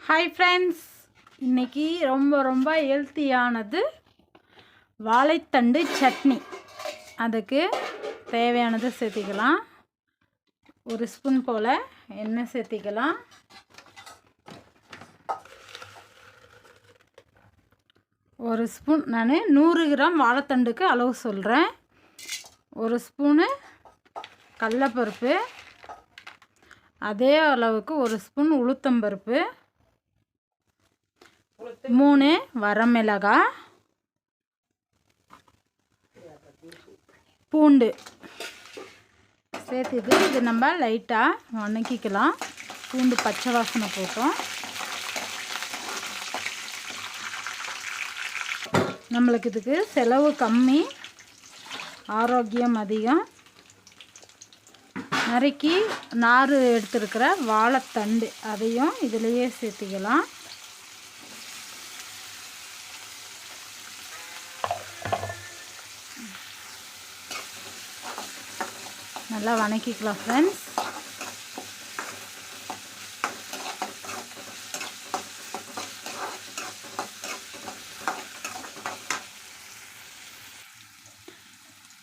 Hi friends, இன்றைக்கி ரொம்ப ஹெல்த்தியானது வாழைத்தண்டு சட்னி. அதுக்கு தேவையானது சேர்த்திக்கலாம். ஒரு ஸ்பூன் போல் எண்ணெய் சேர்த்திக்கலாம். ஒரு ஸ்பூன், நான் 100 கிராம் வாழைத்தண்டுக்கு அளவு சொல்கிறேன். ஒரு ஸ்பூனு கடலைப்பருப்பு, அதே அளவுக்கு ஒரு ஸ்பூன் உளுத்தம்பருப்பு, 3 வரமிளகாய், பூண்டு சேர்த்துட்டு இது நம்ம லைட்டாக வணக்கிக்கலாம். பூண்டு பச்சை வாசனை போட்டோம். நம்மளுக்கு இதுக்கு செலவு கம்மி, ஆரோக்கியம் அதிகம். நறுக்கி நார் எடுத்துருக்கிற வாழைத்தண்டு அதையும் இதிலையே சேர்த்திக்கலாம். நல்லா வணக்கிக்கலாம் ஃப்ரெண்ட்ஸ்.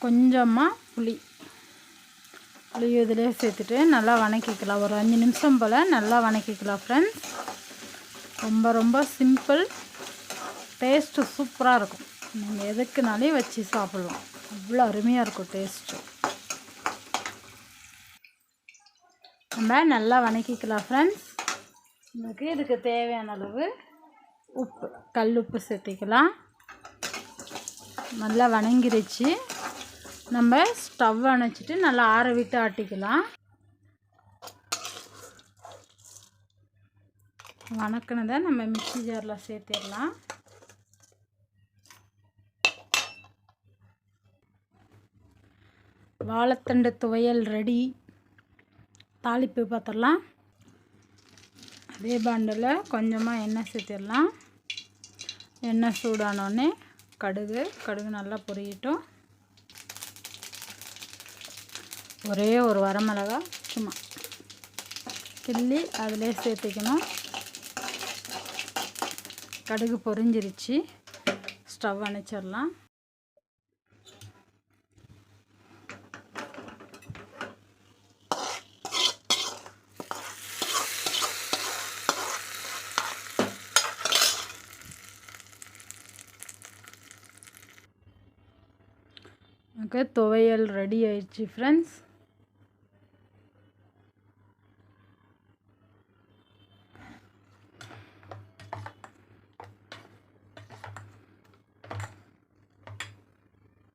கொஞ்சமாக புளி இதிலே சேர்த்துட்டு நல்லா வணக்கிக்கலாம். ஒரு 5 நிமிஷம் போல் நல்லா வணக்கிக்கலாம் ஃப்ரெண்ட்ஸ். ரொம்ப சிம்பிள், டேஸ்ட்டு சூப்பராக இருக்கும். நீங்கள் எதுக்குனாலே வச்சு சாப்பிடலாம், அவ்வளோ அருமையாக இருக்கும் டேஸ்ட்டு. நம்ம நல்லா வணக்கிக்கலாம் ஃப்ரெண்ட்ஸ். இதுக்கு தேவையான அளவு உப்பு, கல் உப்பு சேர்த்திக்கலாம். நல்லா வணங்கிருச்சு. நம்ம ஸ்டவ் அணைச்சிட்டு நல்லா ஆற விட்டு ஆட்டிக்கலாம். வணக்கினதை நம்ம மிக்ஸி ஜாரில் சேர்த்திடலாம். வாழைத்தண்டு துவையல் ரெடி. தாளிப்பு பார்த்துடலாம். அதே பாண்டில் கொஞ்சமாக எண்ணெய் சேர்த்திடலாம். எண்ணெய் சூடானோடனே கடுகு நல்லா பொரியட்டும். ஒரே ஒரு வரமிளகாய் சும்மா கிள்ளி அதிலே சேர்த்திக்கணும். கடுகு பொரிஞ்சிருச்சு. ஸ்டவ் அணைச்சிடலாம். துவையல் ரெடி ஆயிடுச்சு ஃப்ரெண்ட்ஸ்.